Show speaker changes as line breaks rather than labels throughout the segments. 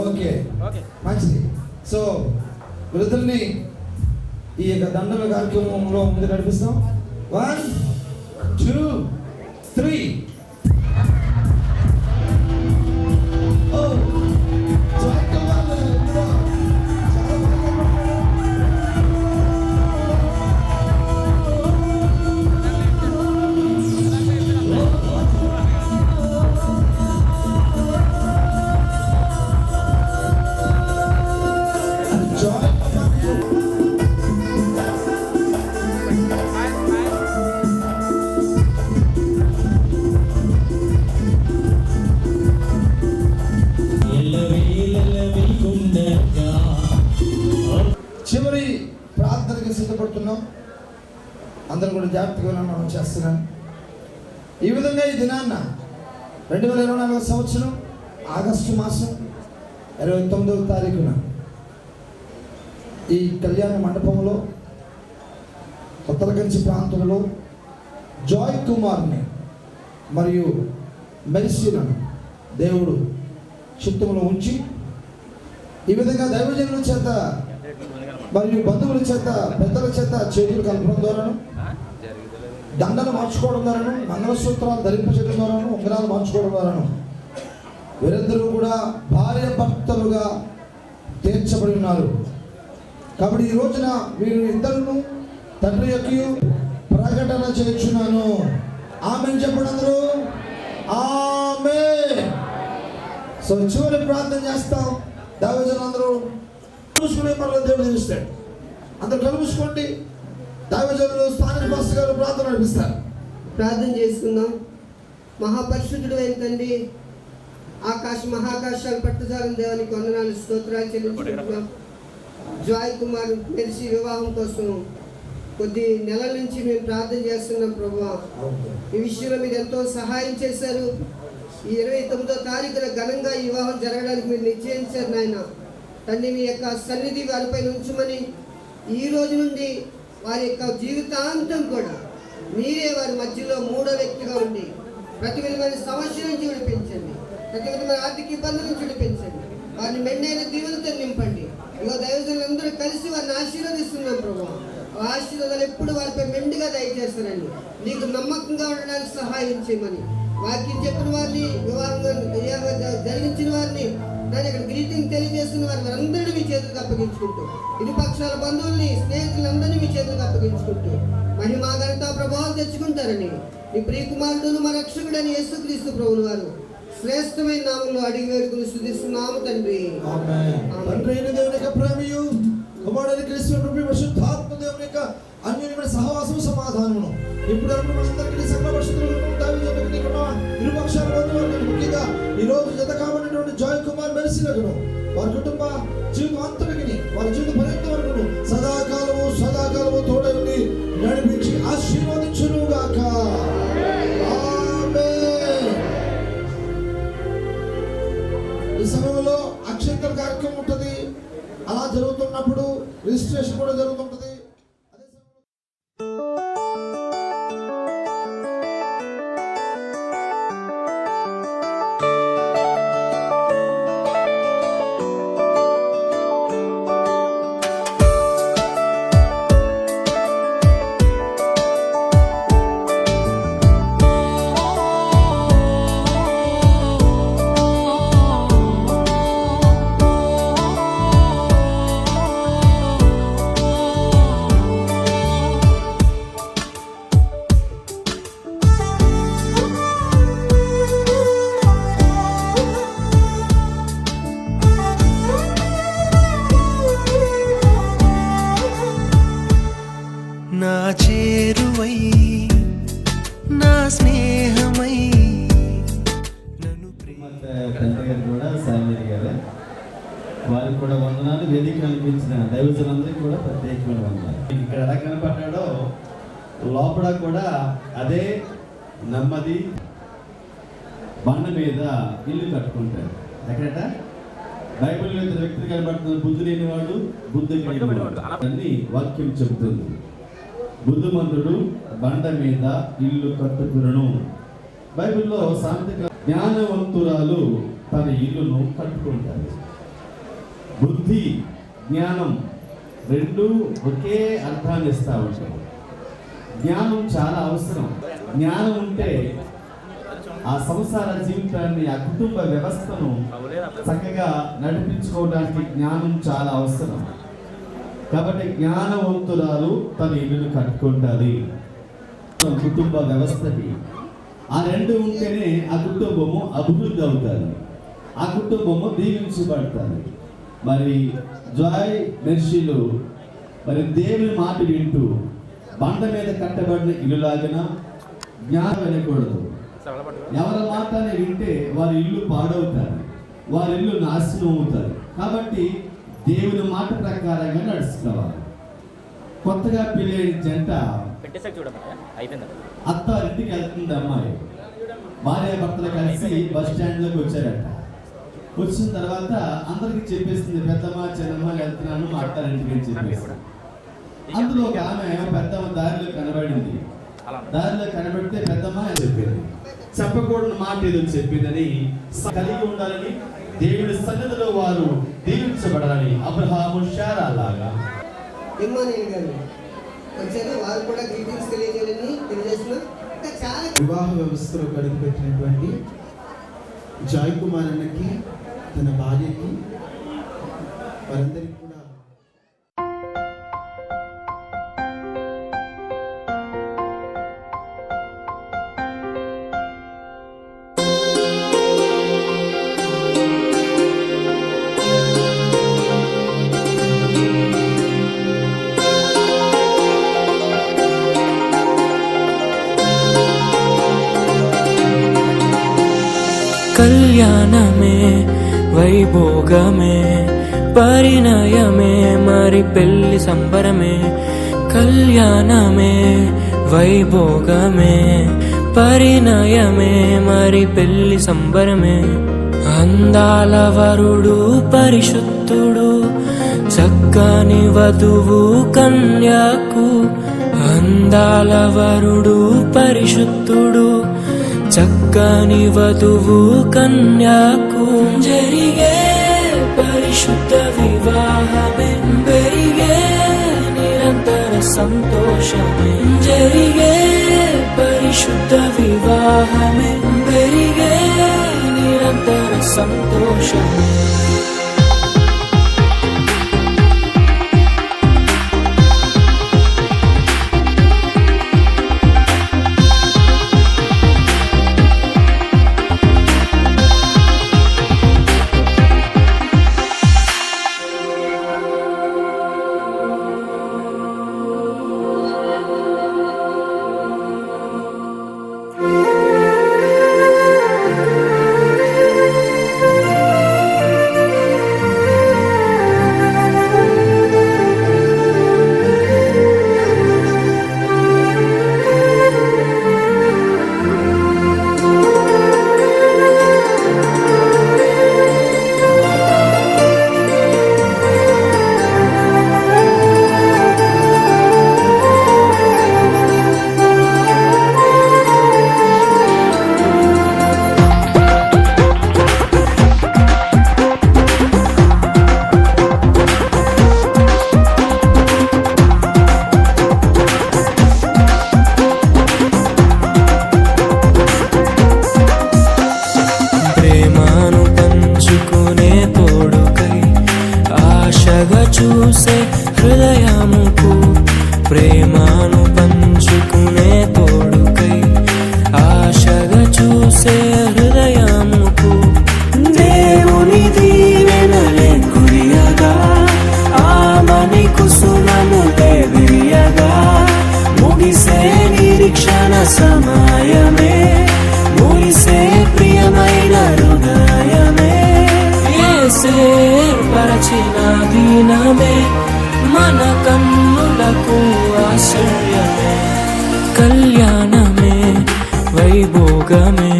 Okay మంచిది. So వృద్ధుల్ని ఈ యొక్క దండల కార్యక్రమంలో ముందు నడిపిస్తాం. 1 2 3. చివరి ప్రార్థనకి సిద్ధపడుతున్నాం. అందరూ కూడా జాగ్రత్తగా మనం చేస్తున్నాం. ఈ విధంగా ఈ దినాన్న 2024 సంవత్సరం ఆగస్టు మాసం 29వ తారీఖున ఈ కళ్యాణ మండపంలో ఉత్తరగంచి ప్రాంతంలో జాయ్ కుమార్ని మరియు మెర్సీలను దేవుడు చిత్తంలో ఉంచి ఈ విధంగా దైవజనుల చేత మరియు బంధువుల చేత పెద్దల చేత చేతులు కలపడం ద్వారాను, దండలు మార్చుకోవడం ద్వారాను, మంగళసూత్రాలు ధరింపచేయడం ద్వారాను, ఉంగరాలు మార్చుకోవడం ద్వారాను వీరందరూ కూడా భార్య భర్తలుగా తీర్చబడి ఉన్నారు. కాబట్టి ఈ రోజున వీరు ఇద్దరును తండ్రి యొక్క ప్రకటన చేస్తున్నాను. ఆమేన్ చెప్పండి అందరూ. ఆమేన్. సో చివరి ప్రార్థన చేస్తాం. దైవజనులందరూ కలుసుకునే పనులు దేవుడు తెలుస్తాడు. అందరూ కలుసుకోండి. దైవజనులు స్థానిక పాస్టర్ గారు ప్రార్థన నడిపిస్తారు.
ప్రార్థన చేసుకుందాం. మహాపరిశుద్ధుడు అయిన తండ్రి, మహాకాశాలు పట్టుదారం దేవానికి వందనాలు స్తోత్రాలు చెల్లించుకుంటున్నాం. జాయ్ కుమార్ మెర్సీ వివాహం కోసం కొద్ది నెలల నుంచి మేము ప్రార్థన చేస్తున్నాం. ప్రభువా, ఈ విషయంలో మీరు ఎంతో సహాయం చేశారు. ఈ 29వ తారీఖున ఘనంగా ఈ వివాహం జరగడానికి మీరు నిశ్చయించారు నాయన. తండ్రి, మీ యొక్క సన్నిధి వారిపై ఉంచమని, ఈ రోజు నుండి వారి యొక్క జీవితాంతం కూడా మీరే వారి మధ్యలో మూడో వ్యక్తిగా ఉండి ప్రతి విధమైన సమస్య నుంచి విడిపించండి, ప్రతి విధమైన ఆర్థిక ఇబ్బందుల నుంచి విడిపించండి, వారిని మెండైన దీవులతో నింపండి. ఇగో దైవజనులందరూ కలిసి వారిని ఆశీర్వదిస్తున్నాం ప్రభువా. ఆశీర్వాదాలు ఎప్పుడు వారిపై మెండుగా దయచేస్తారండి. నీకు నమ్మకంగా ఉండడానికి సహాయం చేయమని, వాక్యం చెప్పిన వారిని, వివాహంగా జరిగించిన వారిని, దాని ఇక్కడ గ్రీటింగ్ తెలియజేస్తున్న వారందరినీ మీ చేతులకు అప్పగించుకుంటూ, ఇరు పక్షాల బంధువుల్ని, స్నేహితులందరినీ మీ చేతులకు అప్పగించుకుంటూ మహిమా ఘనత ప్రభావం తెచ్చుకుంటారని నీ ప్రియకుమారుడును మా రక్షకుడని యేసుక్రీస్తు ప్రభువుల వారు శ్రేష్టమైన నామంలో అడిగి వేడుకుని స్తుతిస్తున్నాము తండ్రి.
తండ్రి దేవుని యొక్క ప్రేమయు, కుమారుడైన క్రీస్తు ప్రభువు పరిశుద్ధాత్మ దేవుని యొక్క అన్యోన్యమైన సహవాసము సమాధానమును ఇప్పుడు మనందరికీ సకల పరిశుద్ధులను దైవజనులకు ఇరు పక్షాల బంధువులకు, ముఖ్యంగా ఈ రోజు జత కాబడినటువంటి జాయ్ కుమార్ మెర్సీలకు వారి కుటుంబ జీవితం అంతటికి వారి జీవిత పర్యంతం వరకు సదాకాలము తోడై ఉండి నడిపించి ఆశీర్వదించును గాక. ఈ సమయంలో అక్షంతల కార్యక్రమం ఉంటుంది. అలా జరుగుతున్నప్పుడు రిజిస్ట్రేషన్ కూడా జరుగుతుంటుంది.
నా చేరువై నా స్నేహమై నన్ను
తండ్రి గారు కూడా సాయిమేరి గారు, వారికి కూడా వందనాలు. వేదిక కల్పించిన దైవజనులందరికీ కూడా ప్రత్యేకమైన వందనాలు. ఇక్కడ ఎలా కనపడ్డాడో లోపల కూడా అదే నెమ్మది. బండ మీద ఇల్లు కట్టుకుంటాడు. ఎక్కడట బైబిల్లో ఇద్దరు వ్యక్తులు కనబడుతున్నారు. బుద్ధి లేనివాడు, బుద్ధి కలిగినవాడు అని వాక్యం చెబుతుంది. బుద్ధిమంతుడు బండ మీద ఇల్లు కట్టుకును. బైబిల్లో సాంతిక జ్ఞానవంతురాలు తన ఇల్లును కట్టుకుంటారు. బుద్ధి, జ్ఞానం రెండు ఒకే అర్థాన్ని ఇస్తూ ఉంటాయి. జ్ఞానం చాలా అవసరం. జ్ఞానం ఉంటే ఆ సంసార జీవితాన్ని, ఆ కుటుంబ వ్యవస్థను చక్కగా నడిపించుకోవడానికి జ్ఞానం చాలా అవసరం. కాబట్టి జ్ఞానవంతురాలు తన ఇల్లును కట్టుకుంటుంది. కుటుంబ వ్యవస్థకి ఆ రెండు ఉంటేనే ఆ కుటుంబము అభివృద్ధి అవుతుంది, ఆ కుటుంబము దీవించబడుతుంది. మరి జాయ్ మెర్షీలు మరి దేవుని మాట వింటూ బండ మీద కట్టబడిన ఇల్లులాగిన జ్ఞానం వినకూడదు. ఎవరి మాటని వింటే వారి ఇల్లు పాడవుతారు, వారి ఇల్లు నాశనం అవుతారు. కాబట్టి దేవుని మాట ప్రకారంగా నడుచుకోవాలి. కొత్తగా పెళ్ళైన జంట అత్తారింటికి వెళ్తుంది. అమ్మాయి భార్య భర్తలు కలిసి బస్ స్టాండ్లోకి వచ్చారట. వచ్చిన తర్వాత అందరికి చెప్పేస్తుంది, పెద్దమ్మ చిన్నమ్మ వెళ్తున్నాను మా అత్తారింటికి అని చెప్పేసి. అందులో ఒక ఆమె పెద్దమ్మ దారిలో కనబడింది. దారిలో కనబడితే పెద్దమ్మ చెప్పింది, చెప్పకూడని మాట ఏదో చెప్పిందని కలిగి ఉండాలని, దేవుడి సన్నిధిలో వారు దీవించబడాలని అబ్రహాము శారా లాగా
ఇమ్మానుయేల్ గారు వచ్చారు. వారు కూడా గ్రీటింగ్స్ తెలియజేయాలని తెలియజేస్తున్నారు. ఇంకా చాలా
వివాహ వ్యవస్థలో కడుగుపెట్టినటువంటి జాయ్ కుమార్ అన్నకి, తన భార్యకి, వారందరికీ కూడా
కళ్యాణమే వైభోగమే పరిణయమే మరి పెళ్లి సంబరమే. కళ్యాణమే వైభోగమే పరిణయమే మరి పెళ్లి సంబరమే. అందాల వరుడు పరిశుద్ధుడు, చక్కని వధువు కన్యాకు. అందాల వరుడు పరిశుద్ధుడు, చక్కని వధువు కన్యాకు. జరిగే పరిశుద్ధ వివాహమే, పెరిగే నిరంతర సంతోషమే. జరిగే పరిశుద్ధ వివాహమే, పెరిగే నిరంతర సంతోషమే. చూసే హృదయముకు, ప్రేమను పంచుకునే తోడుకై ఆశగా చూసే హృదయముకు. దేవుని దీవెనలే కురియగా, ఆమని కుసుమను దేవియగా. ముగిసే నిరీక్షణ సమయమే, ముగిసే ప్రియమైన హృదయమే. ఏర్పరచిన దీనమే మన కన్నులకు ఆశ్చర్యమే. కళ్యాణమే వైభోగమే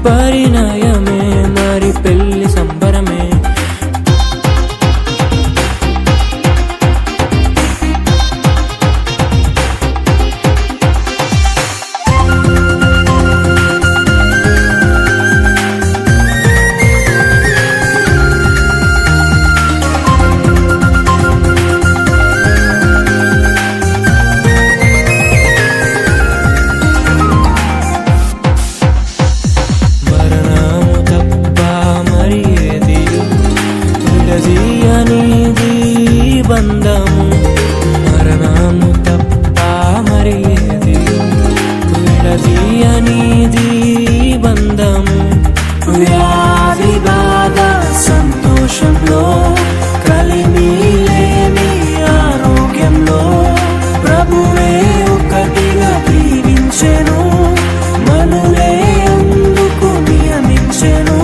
పరిణయమే మరి పెళ్లి సంబరమే. బంధము మరణము తప్ప మరి ఏది విడదీయనిది బంధము వ్యాధి బాధ సంతోషంలో కలిమిలేని ఆరోగ్యంలో ప్రభువే ఒకటిగా దీవించెను మనులే అందుకు నియమించెను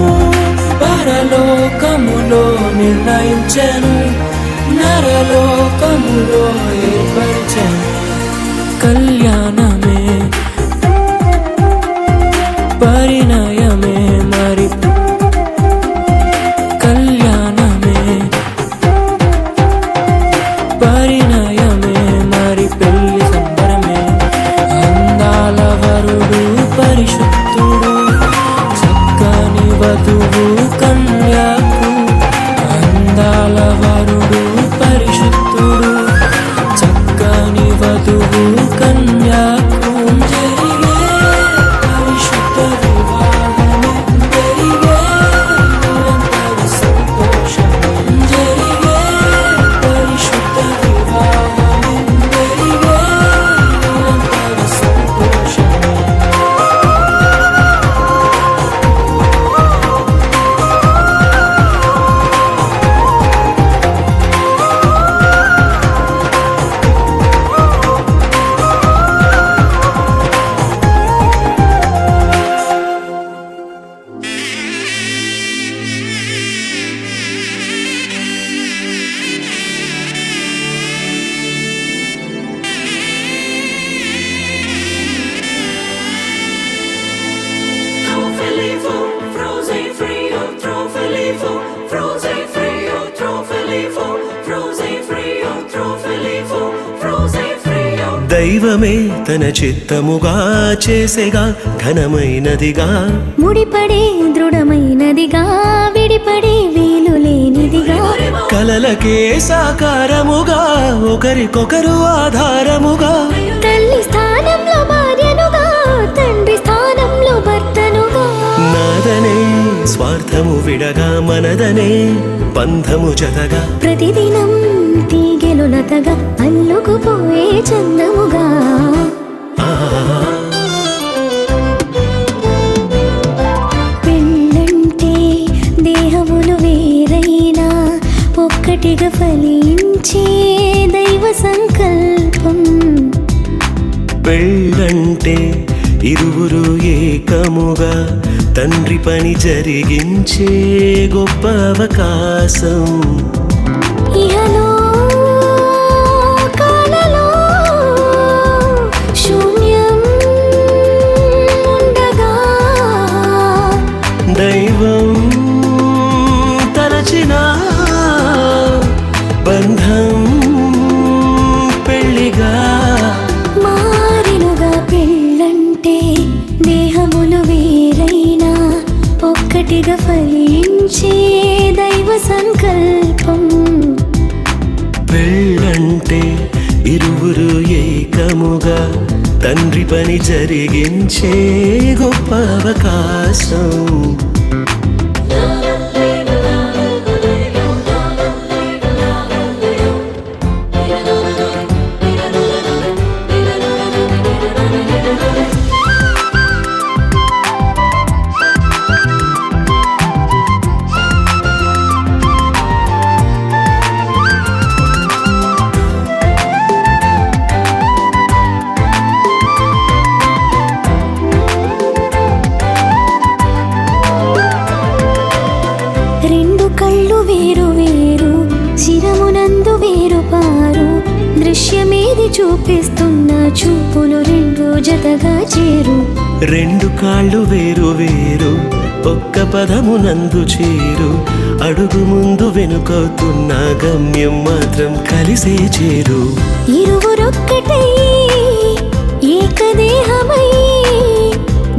పరలోకములో నిర్ణయించెను నరలోకములో ఏర్పరిచెను కళ్యాణమే పరిణయమే మరి కళ్యాణమే పరిణయమే మరి పెళ్లి సంబరమే అందాల వరుడు పరిశుద్ధుడు చక్కని వధువు కన్యకు అందాల వరుడు పరిశుద్ధుడు చక్కని వధువు కన్యకు జరిగే పరిశుద్ధ వివాహము జరిగే నిరంతర సంతోషము జరిగే పరిశుద్ధ వివాహము జరిగే నిరంతర సంతోషము
దైవమే తన చిత్తముగా చేసేగా ఘనమైనదిగా
ముడిపడే దృఢమైనదిగా విడిపడే వీలు లేనిదిగా
కలలకే సాకారముగా ఒకరికొకరు ఆధారముగా
తల్లి స్థానంలో భార్యనుగా తండ్రి స్థానంలో భర్తనుగా
నాదనే స్వార్థము విడగా మనదనే బంధము జతగా
ప్రతిదినం తీగెలు లతగా అల్లుకుపోయే చందముగా పెళ్ళంటే దేహములు వేరైనా ఒక్కటిగా ఫలించే దైవ సంకల్పం
పెళ్ళంటే ఇరువురు ఏకముగా తండ్రి పని జరిగించే గొప్ప అవకాశం
ఇహలో కాలలో శూన్యం ఉండగా
దైవం తలచిన బంధం పెళ్లిగా
మారినుగా పెళ్ళంటే దేహములు వేరైనా ఒక్కటిగా ఫలించే దైవ సంకల్పం
పెళ్ళంటే ఇరువురు ఏకముగా తండ్రి పని జరిగించే గొప్ప అవకాశం
రెండు కళ్ళు వేరు వేరు శిరమునందు వేరు పారు దృశ్యమేది చూపిస్తున్న చూపులు రెండు జతగా చేరు
రెండు కాళ్ళు వేరు వేరు ఒక్క పదమునందు చేరు అడుగు ముందు వెనుకవుతున్న గమ్యం మాత్రం కలిసే చేరు
ఇరువురొక్కటై ఏకదేహమై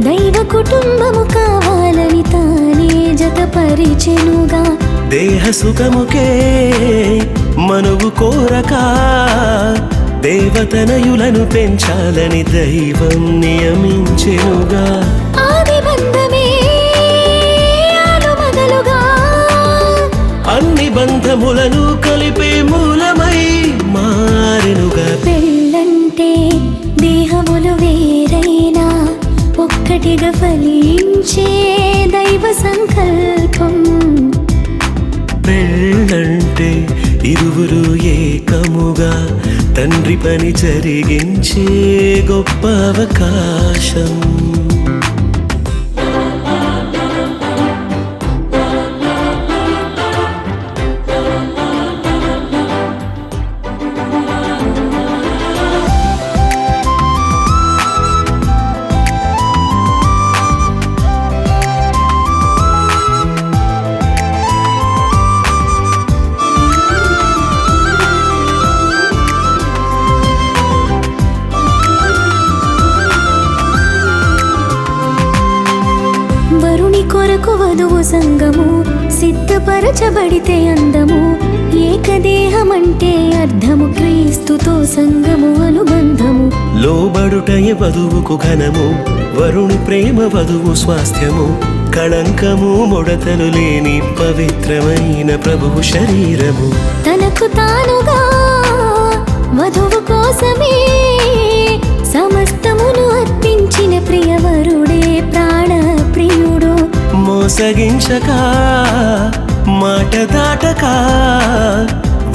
దైవ కుటుంబము కావాలని తానే జతపరిచెనుగా
దేహ సుఖముకే మనువు కోరక దేవతనయులను పెంచాలని దైవం నియమించెనుగా
ఆది బంధమే ఆలుమగలుగా
అన్ని బంధములను కలిపే మూలమై ఏకముగా.
పెళ్ళంటే దేహములు వేరైనా ఒక్కటిగా ఫలించే దైవ సంకల్పం.
పెళ్ళంటే ఇరువురు ఏకముగా తండ్రి పని జరిగించే గొప్ప అవకాశం.
వరుని కొరకు వధువు సంగము సిద్ధపరచబడితే అందము. ఏకదేహమంటే అర్థము క్రీస్తుతో సంగము అనుబంధము.
లోబడుటయ వధువుకు ఘనము, వరుని ప్రేమ వధువు స్వాస్థ్యము. కళంకము ముడతలు లేని పవిత్రమైన ప్రభువు శరీరము.
తనకు తానుగా వధువు కోసమే సమస్తమును అర్పించిన ప్రియవరుడే ప్రాణ ప్రియుడు.
మోసగించక మాట దాటక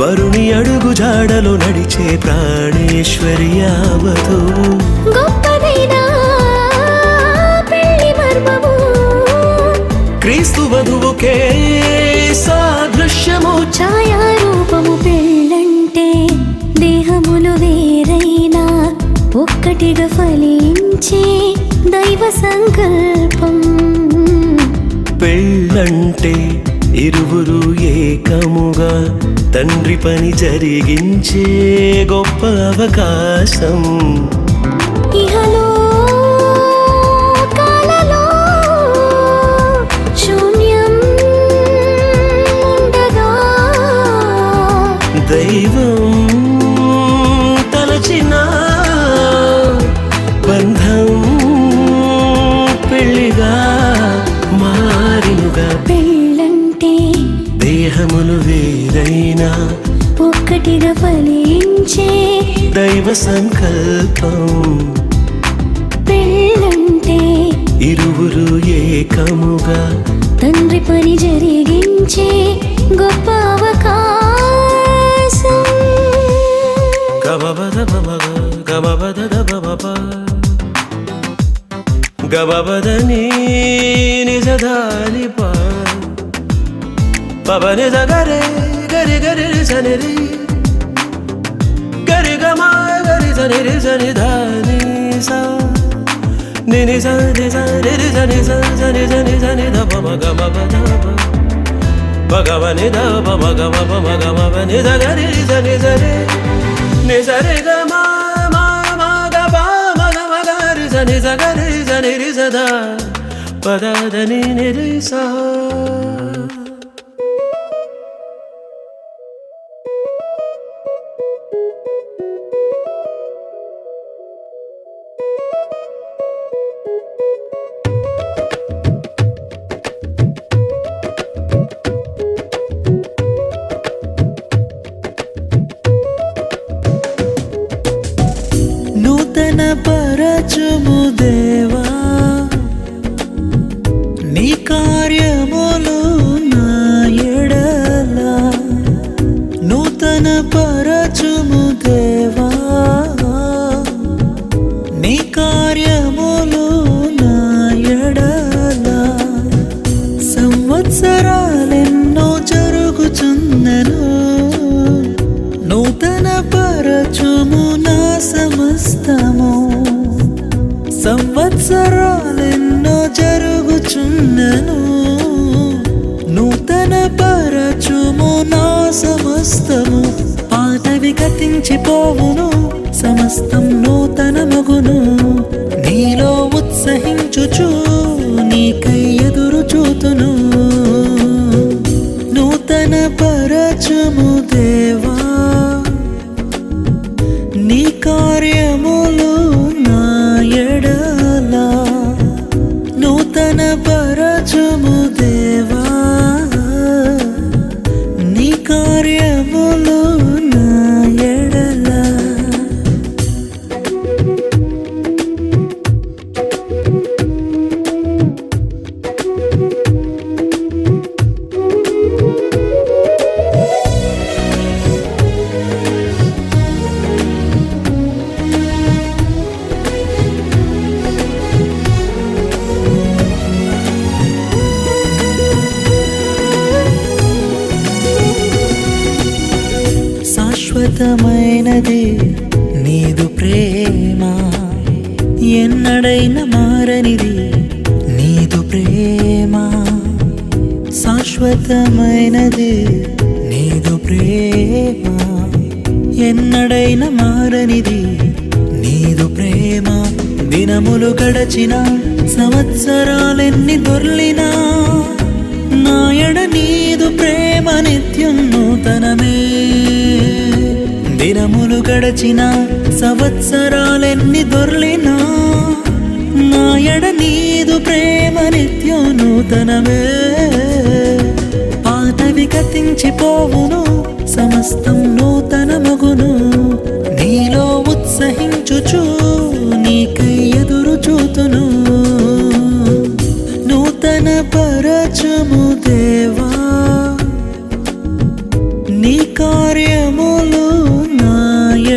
వరుని అడుగు జాడలో నడిచే ప్రాణేశ్వర్య వధువు.
గొప్పదైన పెళ్లి మర్మము
క్రీస్తు వధువుకే సాదృశ్యము.
ఛాయారూపము. పెళ్ళంటే దేహములు వేరైనా ఒక్కటిగా ఫలించే దైవ సంకల్పం.
పెళ్ళంటే ఇరువురు ఏకముగా తండ్రి పని జరిగించే గొప్ప అవకాశం.
ఇహలో కాలలో శూన్యం ఉండగా
దైవం తలచిన బంధం పెళ్లిగా మారినుగా.
పెళ్ళంటే
దేహములు వేరైనా
ఒక్కటిగా ఫలించే
దైవ సంకల్పం.
పెళ్ళంటే
ఇరువురు ఏకముగా
తండ్రి పని జరిగించే గొప్ప అవకాశం.
గబబద బబగ గబబద దబబబ గబబద నీ నిజదాని ప పబని జగరే గరి గరి సని రి గరి గమ గరి సని రి సని ధని సా నిని సని సని రి సని సని సని సని ద పమ గమ పద భగవని ద పమ గమ పమ గమ పని జగరి సని సని ని సరి గమ మా మా గ ప మ గమ గరి సని సగరి సని రి సదా పద దని ని రి సా.
నూతన పరచుము దేవా నీ కార్యములు నా ఎడల. నూతన పరచుము దేవా నీ కార్యములు నా ఎడల. సంవత్సరాలెన్నో జరుగుచున్నను నూతన పరచుము నా సమస్తము. సంవత్సరాలెన్నో జరుగుచున్నను నూతన పరచుము నా సమస్తము. పాతవి గతించిపోవును సమస్తం నూతనమగును. నీలో ఉత్సహించుచు నీకై ఎదురు చూతును. నూతన పరచుము దేవా నీ కార్యములు నా ఎడల. నూతన పరచుము దేవా నీ కార్యములు నా ఎడల. శాశ్వతమైనది నీదు ప్రేమ, ఎన్నడైనా మారనిది నీదు ప్రేమ. శాశ్వతమైనది నీదు ప్రేమ, ఎన్నడైనా మారనిది నీదు ప్రేమ. దినములు గడచిన సంవత్సరాలెన్ని దొర్లినా నాయడ నీదు ప్రేమ నిత్యం నూతనమే. దినములు గడచిన సంవత్సరాలెన్ని దొర్లినా నాయడ నీదు ప్రేమ నిత్యం నూతనమే. పాతవి గతించిపోవును, సమస్తం నూతనమగును. నీలో ఉత్సహించుచు నీకై ఎదురు చూతును. నూతన పరచము దేవా, నీ కార్యములు నా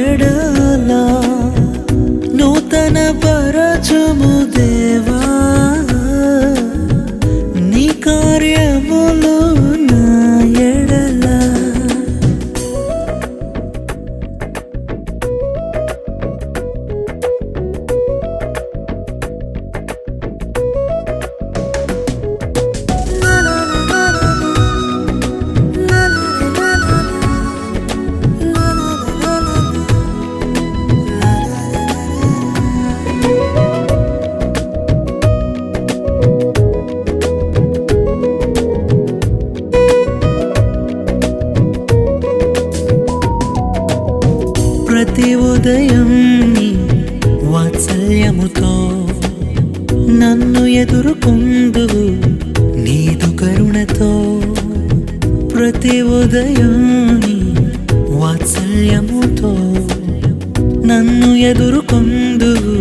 ఎడల. నూతన పరచము దేవా, నీ కార్యములు నా ఎడల. ప్రతి ఉదయం నీ వాత్సల్యముతో నన్ను ఎదుర్కొందువు నీదు కరుణతో. ప్రతి ఉదయం నీ వాత్సల్యముతో నన్ను ఎదుర్కొందువు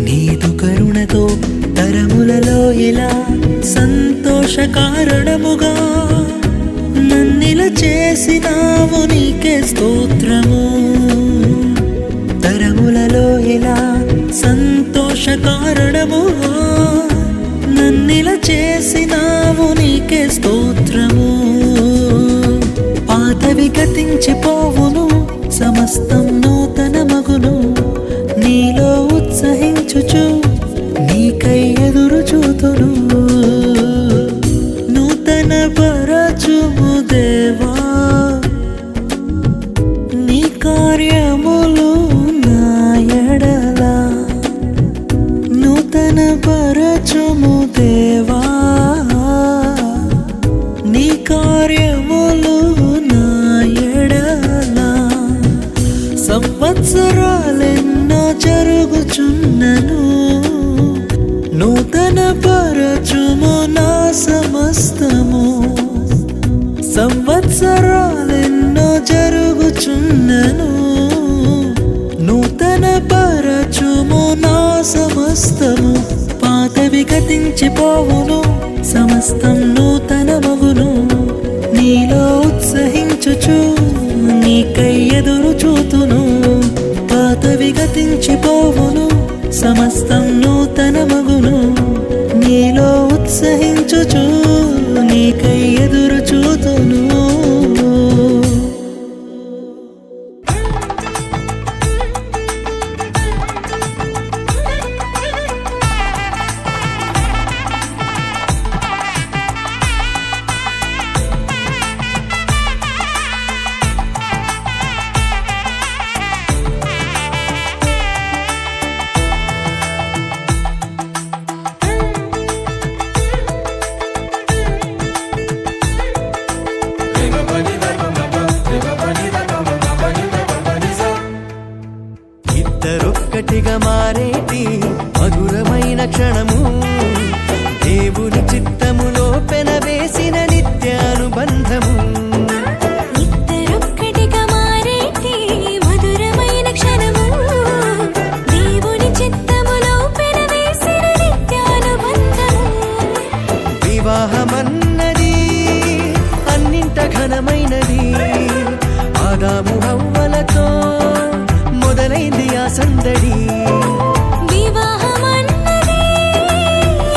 నీదు కరుణతో. తరములలో ఇలా సంతోషకారణముగా నన్నిలా చేసినావు నీకే స్తోత్రము. తరములలో ఇలా సంతోషకారణముగా నన్నిలా చేసినావు నీకే స్తోత్రము. పాతవి గతించిపోవును, సమస్తం నూతనమగును. నీలో ఉత్సహించుచు నీకై ఎదురు చూతును. నూతన పరచుము దేవా, నీ కార్యములు నా ఎడల. నూతన పరచుము దేవా, నీ కార్యములు నా ఎడల. సంవత్సరాలెన్నో జరుగుచున్నను, నూతన పరచుము నా సమస్తము. సంవత్సరాలెన్నో జరుగుచున్నను, నూతన పరచుము నా సమస్తము. పాతవి గతించిపోవును, సమస్తం నూతనమగును. నీలో ఉత్సహించుచు నీకై ఎదురు చూతును. పాతవి గతించిపోవును, సమస్తం నూతనమగును. నీలో ఉత్సహించుచు నీకై ఎదురు చూతును.
ఇద్దరొక్కటిగా మారేటి మధురమైన క్షణము, దేవుని చిత్తములో పెనవేసిన నిత్యానుబంధము.
ఇద్దరొక్కటిగా మారేటి మధురమైన క్షణము, దేవుని చిత్తములో పెనవేసిన నిత్యానుబంధము.
వివాహమన్నది అన్నింట ఘనమైనది, ఆదాము హవ్వలతో మొదలైంది ఆ సందడి.
వివాహమన్నది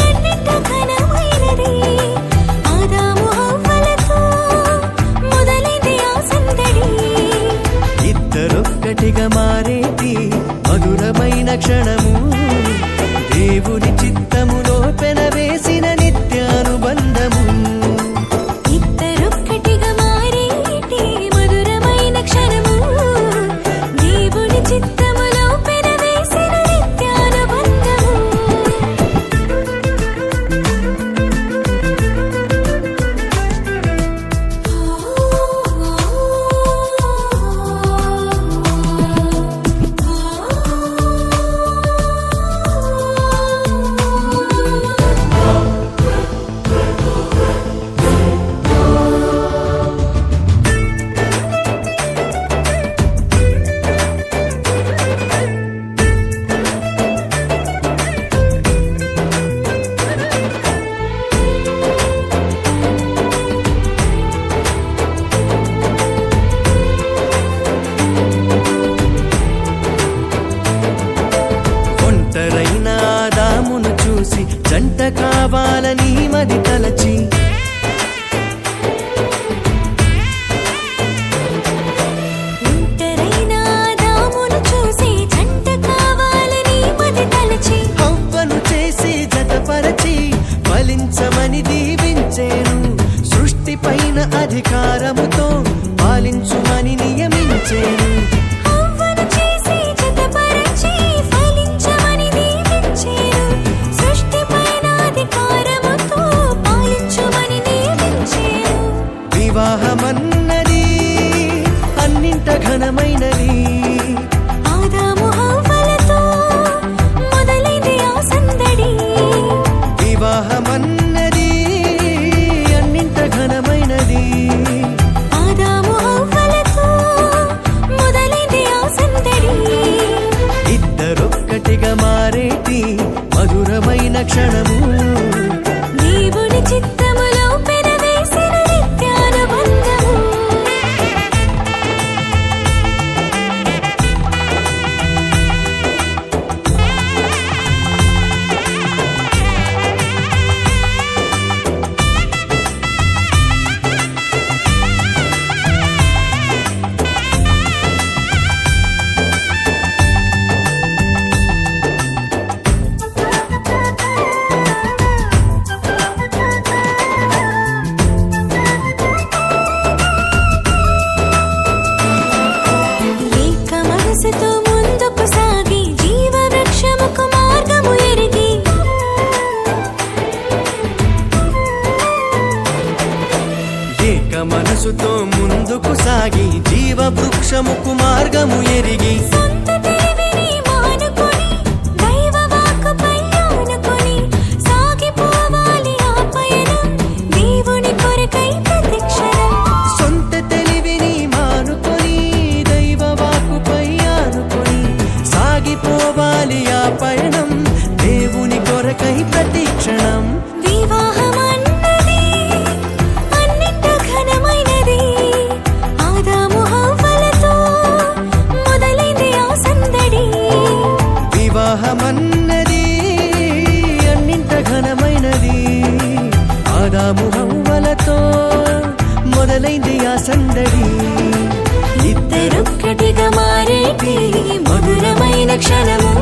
అన్నింట ఘనమైనది, ఆదాము హవ్వలతో మొదలైంది ఆ సందడి.
అధికారముతో పాలించుమని నియమించేను.
హవ్వను చేసి జతపరచి ఫలించమని దీవించేను. సృష్టిపైన అధికారముతో పాలించుమని నియమించేను.
వివాహమన్నది అన్నింట ఘనమైనది.
ఆదాము హవ్వలతో మొదలైంది ఆ సందడి.
వివాహమన్నది అన్నింట ఘనమైనది.
ఆదాము హవ్వలతో మొదలైంది ఆ సందడి.
ఇద్దరొక్కటిగా మారేటి మధురమైన క్షణము.
దేవుని చిత్తములో పెనవేసిన నిత్యానుబంధము. ఏక మనసుతో ముందుకు సాగి జీవ వృక్షముకు మార్గము ఎరిగి.
ఏక మనసుతో ముందుకు సాగి జీవ వృక్షముకు మార్గము ఎరిగి.
సొంత తెలివిని మానుకొని దైవ వాక్కుపై ఆనుకొని సాగిపోవాలి ఆ పయనం దేవుని కొరకై ప్రతిక్షణం.
సొంత తెలివిని మానుకొని దైవ వాక్కుపై ఆనుకొని సాగిపోవాలి ఆ పయనం దేవుని కొరకై ప్రతిక్షణం.
వివాహమన్నది అన్నింట ఘనమైనది. ఆదాము హవ్వలతో మొదలైంది ఆ సందడి.
వివాహమన్నది అన్నింట ఘనమైనది. ఆదాము హవ్వలతో మొదలైంది ఆ సందడి.
ఇద్దరొక్కటిగా మారేటి మధురమైన క్షణము.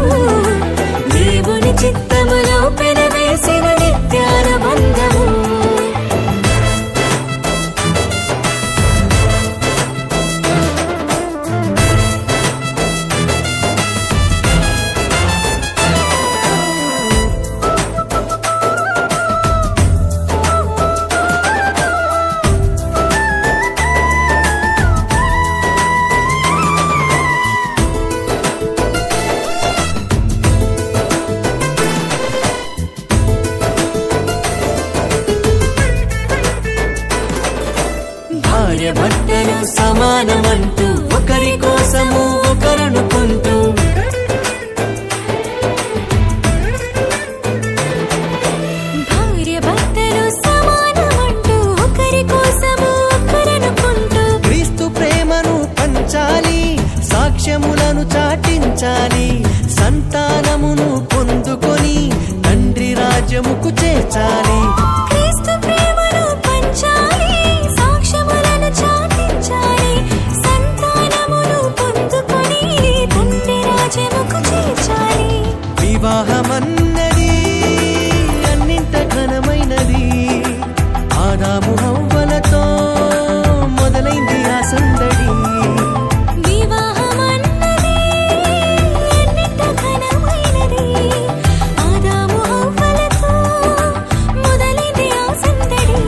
దేవుని చిత్తములో పెనవేసిన నిత్యానుబంధము. భార్య భర్తలు సమానమంటూ ఒకరి కోసము ఒకరనుకుంటూ. భార్య భర్తలు సమానమంటూ ఒకరి కోసము ఒకరనుకుంటూ.
క్రీస్తు ప్రేమను పంచాలి, సాక్ష్యములను చాటించాలి, సంతానమును పొందుకొని తండ్రి రాజ్యముకు చేర్చాలి.
క్రీస్తు ప్రేమను పంచాలి, సాక్ష్యములను చాటించాలి, సంతానమును పొందుకొని తండ్రి రాజ్యముకు చేర్చాలి.
వివాహమన్నది అన్నింట ఘనమైనది. ఆదాము హవ్వలతో మొదలైంది ఆ సందడి.
వివాహమన్నది అన్నింట ఘనమైనది. ఆదాము హవ్వలతో మొదలైంది ఆ సందడి.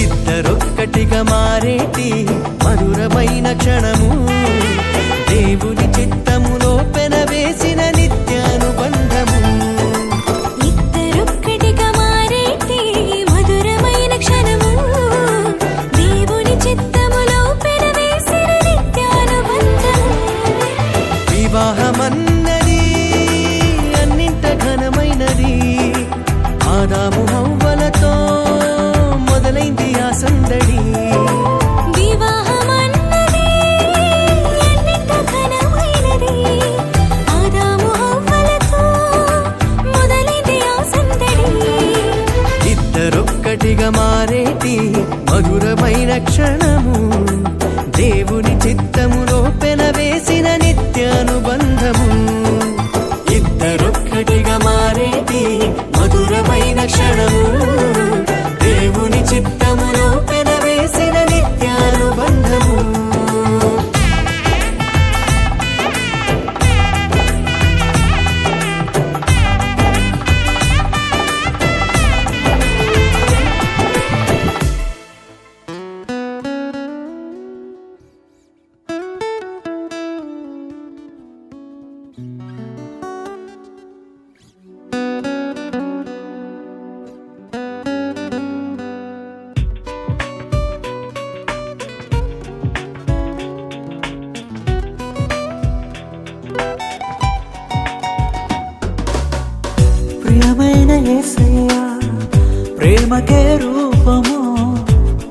ఇద్దరొక్కటిగా మారేటి మధురమైన క్షణము. దేవుని చిత్తములో పెనవేసిన నిత్యానుబంధము.
ఇద్దరొక్కటిగా మారేటి మధురమైన క్షణము. దేవుని చిత్తములో పెనవేసిన నిత్యానుబంధము.
వివాహమన్నది అన్నింట ఘనమైనది. ఆదాము హవ్వలతో మొదలైంది ఆ సందడి.
వివాహమన్నది అన్నింట ఘనమైనది.
ప్రేమకే రూపము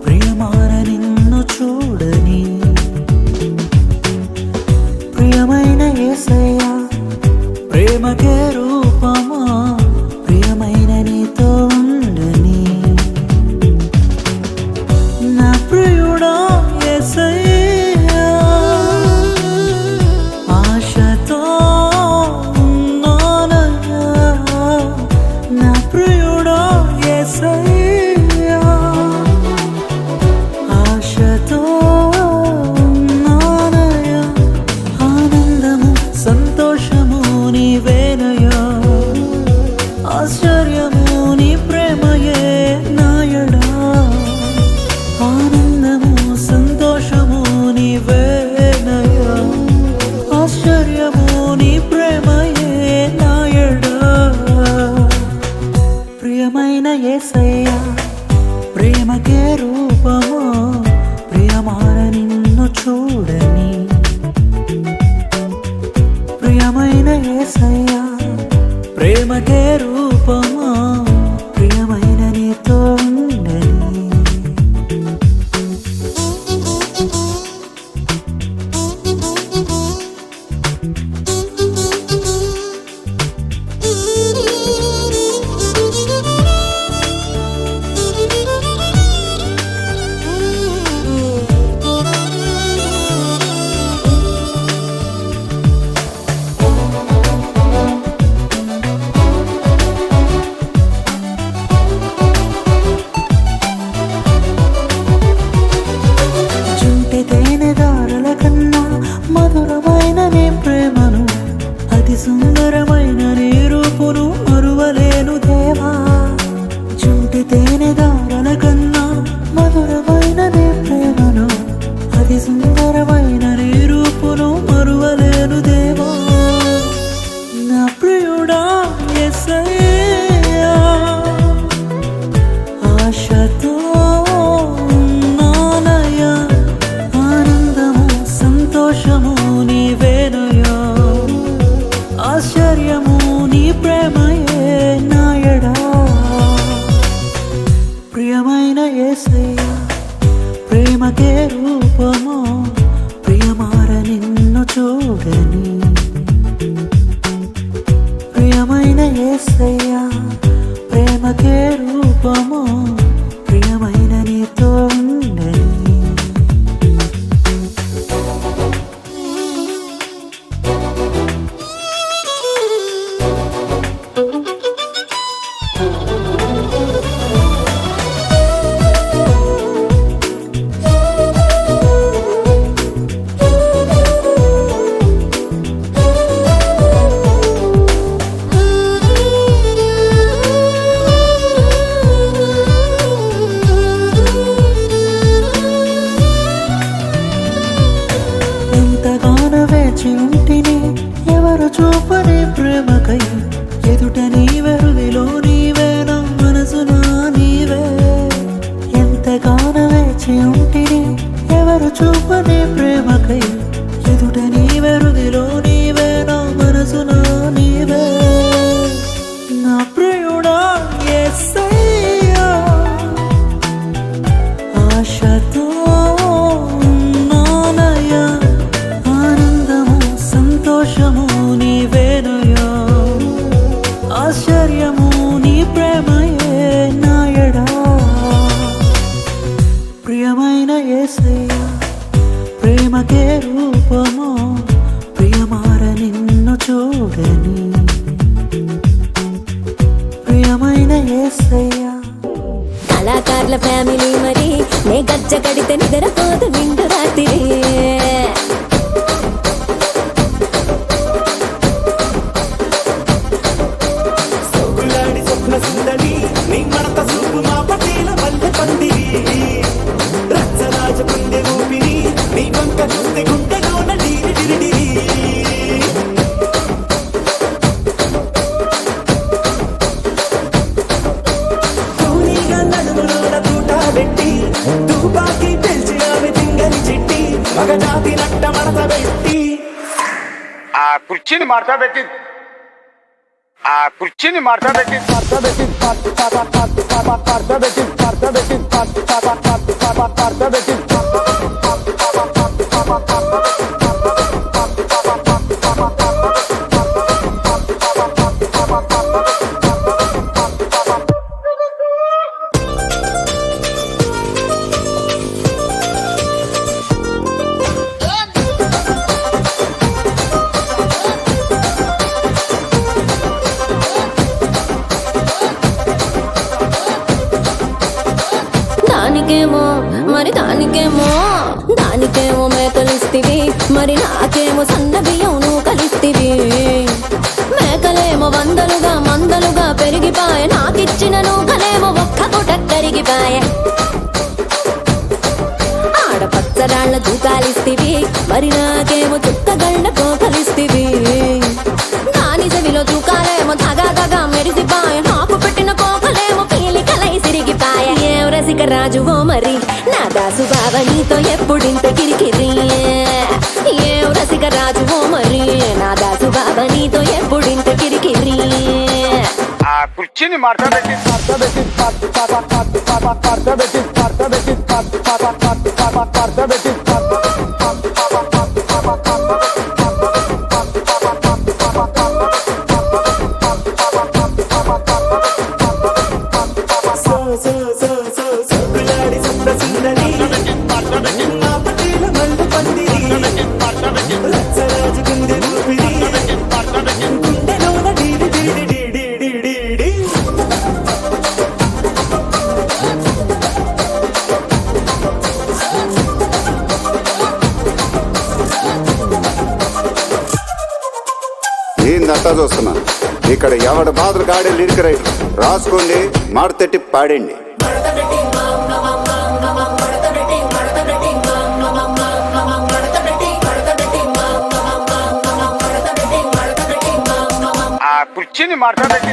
ప్రియమార నిన్ను చూడని ప్రియమైన యేసయ్యా ప్రేమకే రూపము ప్రియమైన నీతో ఉండని నా ప్రియుడా యేసయ్యా ఆశతో ఉన్నానయ్యా నా ప్రియుడా యేసయ్యా ఆశతో ఉన్నానయ్యా ఆనందము సంతోషము నీవేనయ్యా ఆశ్చర్యము నీ ప్రేమయే నాయడా ఆనందము సంతోషము నీవేనయ్యా ఆశ్చర్యము నీ ప్రేమయే నాయడా ప్రియమైన యేసయ్యా ప్రేమకే రూపము ప్రియమార నిన్ను చూడని ప్రియమైన యేసయ్యా ప్రేమకే రూపము ప్రియమైన నీతో ఉండని చుంటి తేనెదారుల కన్నా మధురమైన నీ ప్రేమను అతి సుందరమైన నీ రూపును మరువలేను దేవా చుంటి తేనెదారుల కన్నా మధురమైన నీ ప్రేమను అతి సుందరమైన నీ రూపును మరువలేను దేవా నా ప్రియుడా యేసయ్యా ఆశతో ఉన్నానయ్యా ఆనందము సంతోషము నీవేనయ్యా ఆశ్చర్యము నీ ప్రేమయే నాయడా ప్రియమైన యేసయ్యా ప్రేమకే రూపము ప్రియమార నిన్ను చూడని ప్రియమైన యేసయ్యా ప్రేమకే రూపము ప్రియమైన నీతో ఉండని ఎంతగానో వేచి ఉంటిని ఎవరు చూపని ప్రేమకై ఎదుట నీవెరుదిలో నీవే నా మనసునా నీవే ఎంతగానో వేచి ఉంటిని ఎవరు చూపని ప్రేమకై ఎదుట నీవెరుదిలో నీవే నా మనసునా నీవే నా ప్రియుడా యేసయ్యా ఆశతో ఉన్నానయ్యా ఆనందము సంతోషము నీవేనయ్యా ఆశ్చర్యము నీ ప్రేమయే నాయడా ప్రియమైన యేసయ్యా ప్రేమకే రూపము ప్రియమార నిన్ను చూడని ప్రియమైన యేసయ్యా
కళాకారుల ఫ్యామిలీ మరి నే గజ్జ కడితే నిద్రపోదు నిండు రాత్రి
సోకులాడి స్వప్న సుందరి నీ మడత సూపు మా పటేల మల్లె పందిరి రచ్చరాజ పుండె ఊపిరి నీ వంక చూస్తే గుండెలోన డీరి డిరిడిరి తూనీగా నడుములోన తూట పెట్టి తుపాకి పెంచి ఆమె తింగరి చిట్టి మగ జాతి నట్ట మడత పెట్టి
ఆ కుర్చీని మార్చబెట్టి ఆ కుర్చీని మార్చబెట్టి
దానికేమో మరి దానికేమో మేకలిస్తివి, మరి నాకేమో సన్న బియ్యం నువ్వు కలిస్తివి. మేకలేమో మందలుగా పెరిగిపాయ, నాకిచ్చిన నూకలేమో ఒక్క పూట కరిగిపాయ. ఆడపచ్చరాళ్ళ దూకాలిస్తివి, మరి నాకేమో చుక్కగళ్ళ కోకలిస్తివి. దాని చెవిలో దూకాలేమో దగా మెరిసిపాయ, నాకు పెట్టిన కోకలేమో పీలికలై సిరిగిపాయ. ఏం రసిక రాజువో మరి నా దాసు బావ నీతో ఎప్పుడింత కిరికిరి. ఏం రసిక రాజువో మరి నా దాసు బావ నీతో ఎప్పుడింత కిరికిరి.
ఆ కుర్చీని మార్చబెట్టి
సొగులాడి సప్త సుందరి మా పటేల మల్లె పందిరి రచ్చరాజు గుండె ఊపిరి గుండెలోన డీడి డీడి డీడి డీడి డీ.
ఏందంతా చూస్తున్నా ఇక్కడ ఎవడ బాధలు కాడే లిరిక్ రైటర్ రాసుకోండి, మాడతెట్టి పాడండి.
ఆ కుర్చీని మార్చబెట్టి